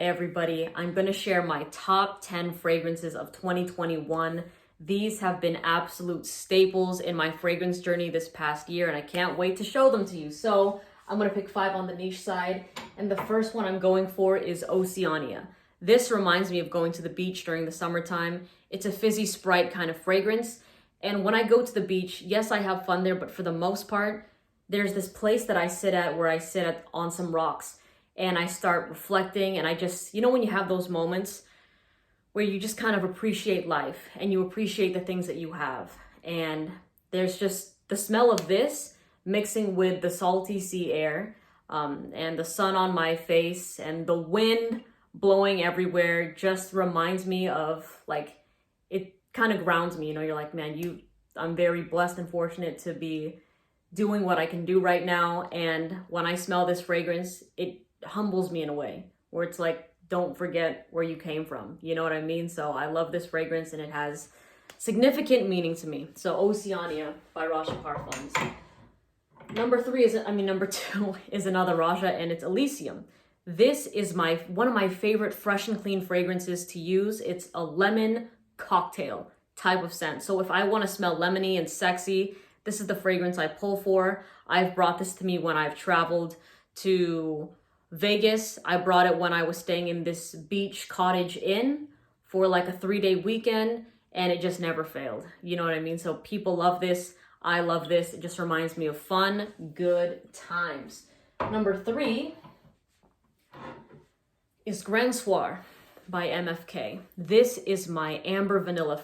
everybody. I'm going to share my top 10 fragrances of 2021. These have been absolute staples in my fragrance journey this past year, and I can't wait to show them to you. So I'm going to pick 5 on the niche side, and the first one I'm going for is Oceania. This reminds me of going to the beach during the summertime. It's a fizzy Sprite kind of fragrance, and when I go to the beach, yes, I have fun there, but for the most part, there's this place that I sit at where I sit on some rocks, and I start reflecting, and I just, when you have those moments where you just kind of appreciate life and you appreciate the things that you have. And there's just the smell of this mixing with the salty sea air, and the sun on my face and the wind blowing everywhere just reminds me of, like, it kind of grounds me. You're like, man, I'm very blessed and fortunate to be doing what I can do right now. And when I smell this fragrance, it humbles me in a way where it's like, don't forget where you came from. You know what I mean? So I love this fragrance and it has significant meaning to me. So Oceania by Roja Parfums. Number 2 is another Roja, and it's Elysium. This is one of my favorite fresh and clean fragrances to use. It's a lemon cocktail type of scent. So if I want to smell lemony and sexy, this is the fragrance I pull for. I've brought this to me when I've traveled to Vegas. I brought it when I was staying in this beach cottage inn for like a 3-day weekend, and it just never failed. You know what I mean? So people love this. I love this. It just reminds me of fun, good times. Number 3 is Soir by MFK. This is my amber vanilla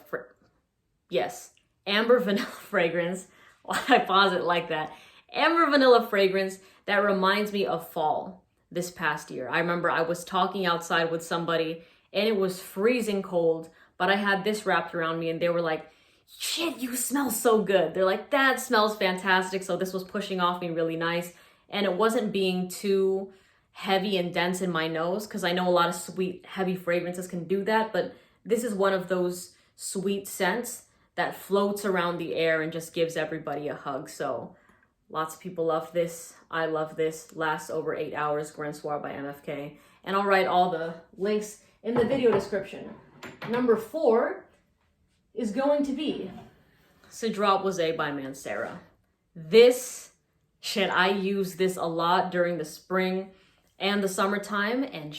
amber vanilla fragrance. I pause it like that. Amber vanilla fragrance that reminds me of fall this past year. I remember I was talking outside with somebody and it was freezing cold, but I had this wrapped around me and they were like, shit, you smell so good. They're like, that smells fantastic. So this was pushing off me really nice. And it wasn't being too heavy and dense in my nose, because I know a lot of sweet, heavy fragrances can do that. But this is one of those sweet scents that floats around the air and just gives everybody a hug. So lots of people love this. I love this. Lasts over 8 hours. Soir by MFK. And I'll write all the links in the video description. Number 4 is going to be Cedrat Rosé by Mancera. I use this a lot during the spring and the summertime, and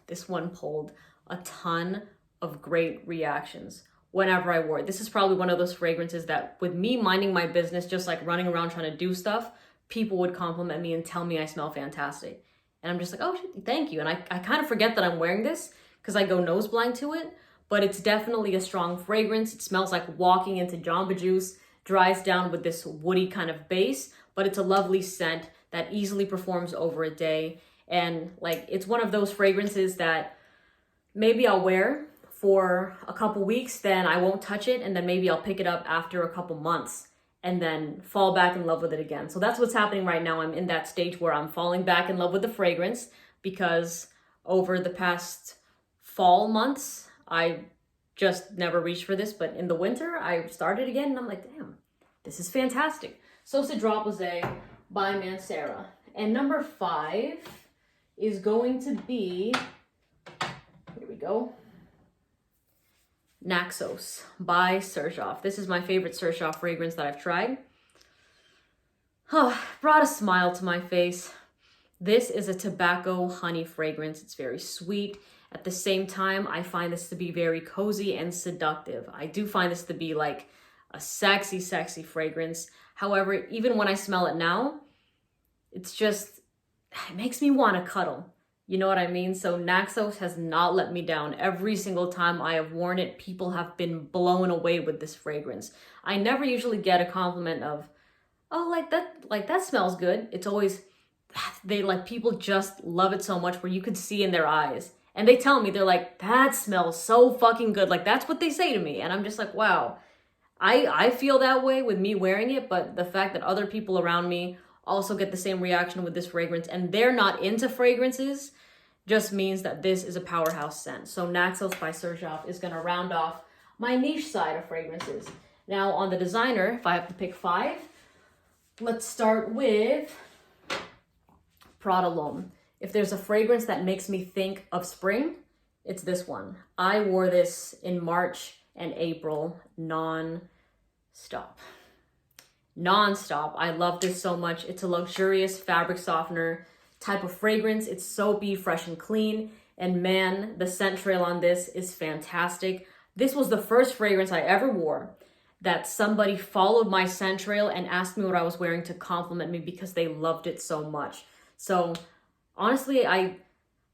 this one pulled a ton of great reactions whenever I wore it. This is probably one of those fragrances that, with me minding my business, just like running around trying to do stuff, people would compliment me and tell me I smell fantastic. And I'm just like, oh, thank you. And I kind of forget that I'm wearing this because I go nose blind to it, but it's definitely a strong fragrance. It smells like walking into Jamba Juice, dries down with this woody kind of base, but it's a lovely scent that easily performs over a day. And like, it's one of those fragrances that maybe I'll wear for a couple weeks, then I won't touch it, and then maybe I'll pick it up after a couple months and then fall back in love with it again. So that's what's happening right now. I'm in that stage where I'm falling back in love with the fragrance, because over the past fall months, I just never reached for this, but in the winter, I started again, and I'm like, damn, this is fantastic. So Cedrat Rosé by Mancera. And number 5 is going to be, here we go, Naxos by Xerjoff. This is my favorite Xerjoff fragrance that I've tried. Brought a smile to my face. This is a tobacco honey fragrance. It's very sweet. At the same time, I find this to be very cozy and seductive. I do find this to be like a sexy, sexy fragrance. However, even when I smell it now, it makes me want to cuddle. You know what I mean? So Naxos has not let me down. Every single time I have worn it, people have been blown away with this fragrance. I never usually get a compliment of, oh, that smells good. It's always, people just love it so much, where you could see in their eyes. And they tell me, they're like, that smells so fucking good. Like, that's what they say to me. And I'm just like, wow, I feel that way with me wearing it, but the fact that other people around me also get the same reaction with this fragrance and they're not into fragrances just means that this is a powerhouse scent. So Naxos by Xerjoff is going to round off my niche side of fragrances. Now on the designer, if I have to pick 5, let's start with Prada L'Homme. If there's a fragrance that makes me think of spring, it's this one. I wore this in March and April non-stop. Non-stop. I love this so much. It's a luxurious fabric softener type of fragrance. It's soapy, fresh and clean. And man, the scent trail on this is fantastic. This was the first fragrance I ever wore that somebody followed my scent trail and asked me what I was wearing to compliment me because they loved it so much. So honestly, I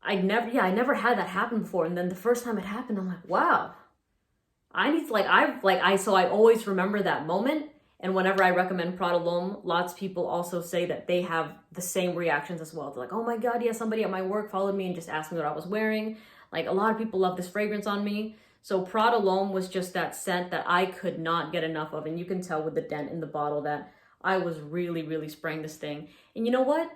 never had that happen before. And then the first time it happened, I'm like, wow, I need to so I always remember that moment. And whenever I recommend Prada L'Homme, lots of people also say that they have the same reactions as well. They're like, oh my God, yeah, somebody at my work followed me and just asked me what I was wearing. Like, a lot of people love this fragrance on me. So Prada L'Homme was just that scent that I could not get enough of. And you can tell with the dent in the bottle that I was really, really spraying this thing. And you know what?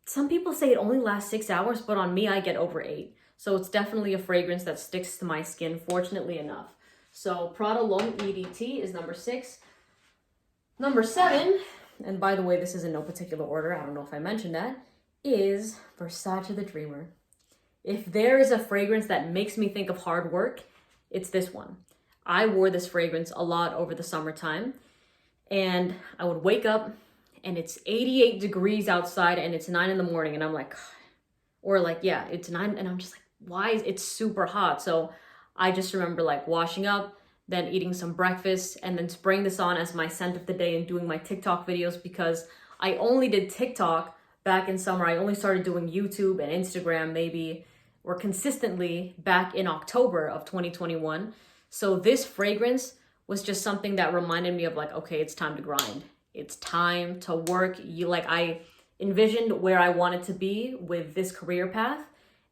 Some people say it only lasts 6 hours, but on me, I get over 8. So it's definitely a fragrance that sticks to my skin, fortunately enough. So Prada L'Homme EDT is number 6. Number 7, and by the way, this is in no particular order, I don't know if I mentioned that, is Versace the Dreamer. If there is a fragrance that makes me think of hard work, it's this one. I wore this fragrance a lot over the summertime, and I would wake up and it's 88 degrees outside and it's 9 in the morning and I'm like, or like, yeah, it's 9 and I'm just like, why is it super hot? So I just remember like washing up, then eating some breakfast, and then spraying this on as my scent of the day and doing my TikTok videos because I only did TikTok back in summer. I only started doing YouTube and Instagram maybe or consistently back in October of 2021. So this fragrance was just something that reminded me of like, okay, it's time to grind. It's time to work. I envisioned where I wanted to be with this career path,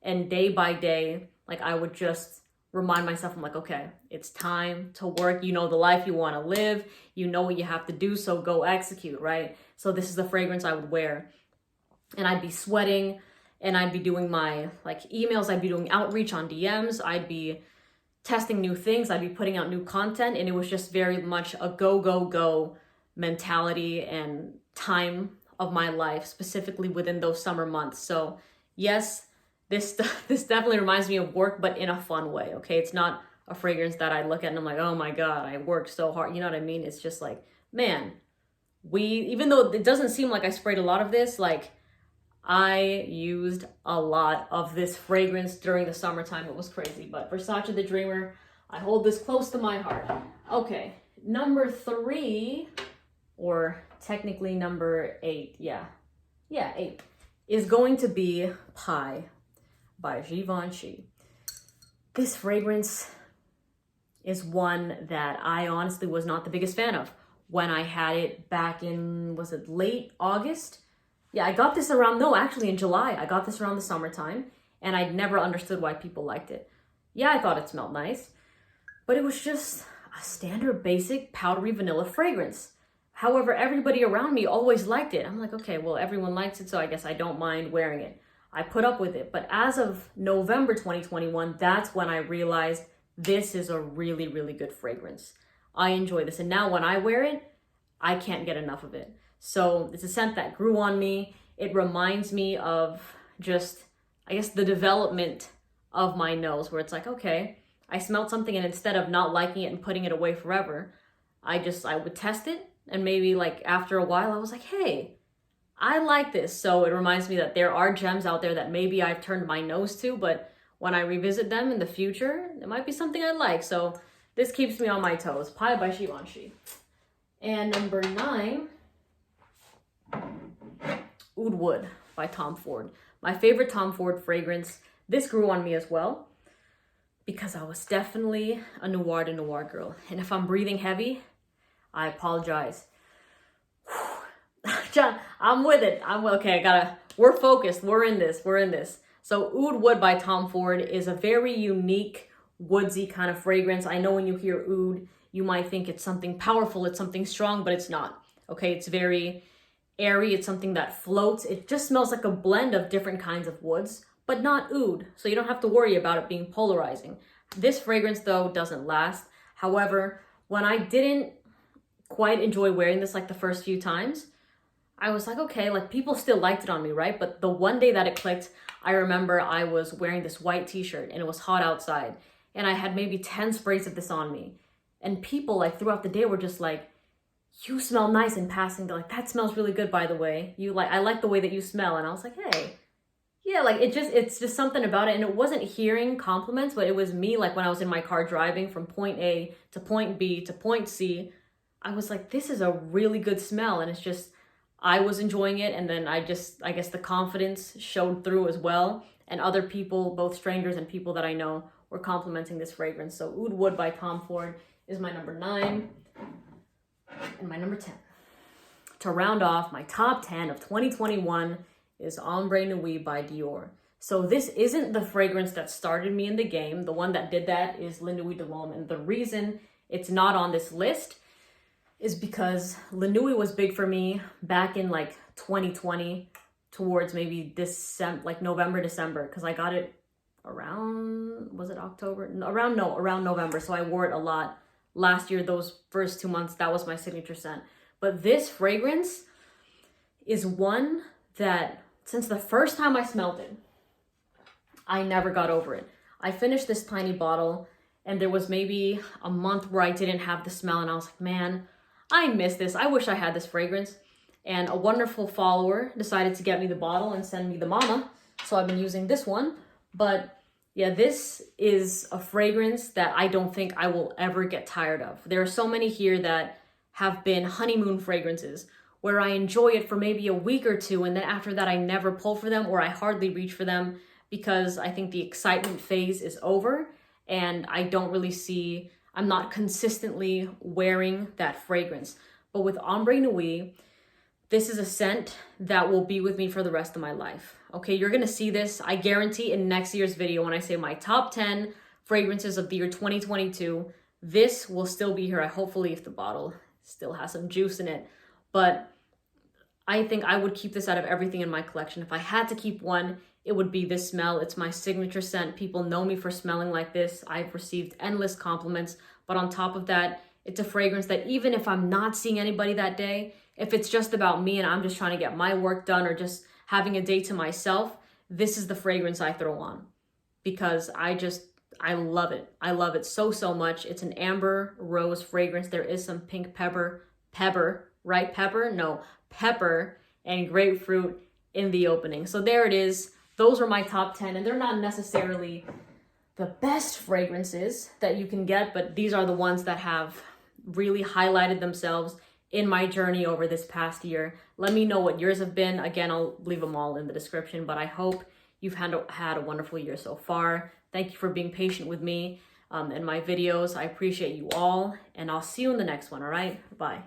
and day by day, like I would just remind myself, I'm like, okay, it's time to work. You know the life you want to live. You know what you have to do, so go execute, right? So this is the fragrance I would wear. And I'd be sweating, and I'd be doing my like emails. I'd be doing outreach on DMs. I'd be testing new things. I'd be putting out new content. And it was just very much a go, go, go mentality and time of my life, specifically within those summer months. So yes, this definitely reminds me of work, but in a fun way, okay? It's not a fragrance that I look at and I'm like, oh my God, I worked so hard. You know what I mean? It's just like, man, even though it doesn't seem like I sprayed a lot of this, like I used a lot of this fragrance during the summertime. It was crazy, but Versace the Dreamer, I hold this close to my heart. Okay, number 3, or technically number 8, yeah, 8, is going to be Pie by Givenchy. This fragrance is one that I honestly was not the biggest fan of when I had it back in, was it late August? Yeah, I got this in July. I got this around the summertime, and I'd never understood why people liked it. Yeah, I thought it smelled nice, but it was just a standard basic powdery vanilla fragrance. However, everybody around me always liked it. I'm like, okay, well, everyone likes it, so I guess I don't mind wearing it. I put up with it. But as of November 2021, that's when I realized this is a really, really good fragrance. I enjoy this. And now when I wear it, I can't get enough of it. So it's a scent that grew on me. It reminds me of just, I guess, the development of my nose, where it's like, okay, I smelled something and instead of not liking it and putting it away forever, I would test it. And maybe like after a while, I was like, hey, I like this. So it reminds me that there are gems out there that maybe I've turned my nose to, but when I revisit them in the future, it might be something I like. So this keeps me on my toes. Pie by Givenchy. And number 9, Oud Wood by Tom Ford. My favorite Tom Ford fragrance. This grew on me as well because I was definitely a noir de noir girl. And if I'm breathing heavy, I apologize. John, I'm with it. We're focused. We're in this. So Oud Wood by Tom Ford is a very unique woodsy kind of fragrance. I know when you hear oud, you might think it's something powerful, it's something strong, but it's not. Okay, it's very airy. It's something that floats. It just smells like a blend of different kinds of woods, but not oud. So you don't have to worry about it being polarizing. This fragrance though doesn't last. However, when I didn't quite enjoy wearing this like the first few times, I was like, okay, like people still liked it on me, right? But the one day that it clicked, I remember I was wearing this white t-shirt and it was hot outside and I had maybe 10 sprays of this on me. And people like throughout the day were just like, you smell nice in passing. They're like, that smells really good, by the way. I like the way that you smell. And I was like, hey, yeah, like it's just something about it. And it wasn't hearing compliments, but it was me, like when I was in my car driving from point A to point B to point C, I was like, this is a really good smell. And it's just, I was enjoying it. And then I guess the confidence showed through as well. And other people, both strangers and people that I know, were complimenting this fragrance. So Oud Wood by Tom Ford is my number 9. And my number 10. To round off my top 10 of 2021 is Ombre Nuit by Dior. So this isn't the fragrance that started me in the game. The one that did that is Le Nuit de l'Homme. And the reason it's not on this list is because Le Nuit was big for me back in like 2020 towards maybe December, like November, December, because I got it around, was it October? Around November. So I wore it a lot. Last year, those first 2 months, that was my signature scent. But this fragrance is one that, since the first time I smelled it, I never got over it. I finished this tiny bottle, and there was maybe a month where I didn't have the smell, and I was like, man, I miss this. I wish I had this fragrance. And a wonderful follower decided to get me the bottle and send me the mama. So I've been using this one. But yeah, this is a fragrance that I don't think I will ever get tired of. There are so many here that have been honeymoon fragrances where I enjoy it for maybe a week or two, and then after that I never pull for them, or I hardly reach for them because I think the excitement phase is over and I don't really see, I'm not consistently wearing that fragrance. But with Ombre Nuit, this is a scent that will be with me for the rest of my life. Okay, you're gonna see this, I guarantee, in next year's video when I say my top 10 fragrances of the year 2022. This will still be here, hopefully, if the bottle still has some juice in it. But I think I would keep this out of everything in my collection. If I had to keep one, it would be this smell. It's my signature scent. People know me for smelling like this. I've received endless compliments. But on top of that, it's a fragrance that even if I'm not seeing anybody that day, if it's just about me and I'm just trying to get my work done or just having a day to myself, this is the fragrance I throw on because I love it. I love it so, so much. It's an amber rose fragrance. There is some pink pepper, right? Pepper? No, pepper and grapefruit in the opening. So there it is. Those are my top 10, and they're not necessarily the best fragrances that you can get, but these are the ones that have really highlighted themselves in my journey over this past year. Let me know what yours have been. Again, I'll leave them all in the description, but I hope you've had a wonderful year so far. Thank you for being patient with me and my videos. I appreciate you all, and I'll see you in the next one, all right? Bye.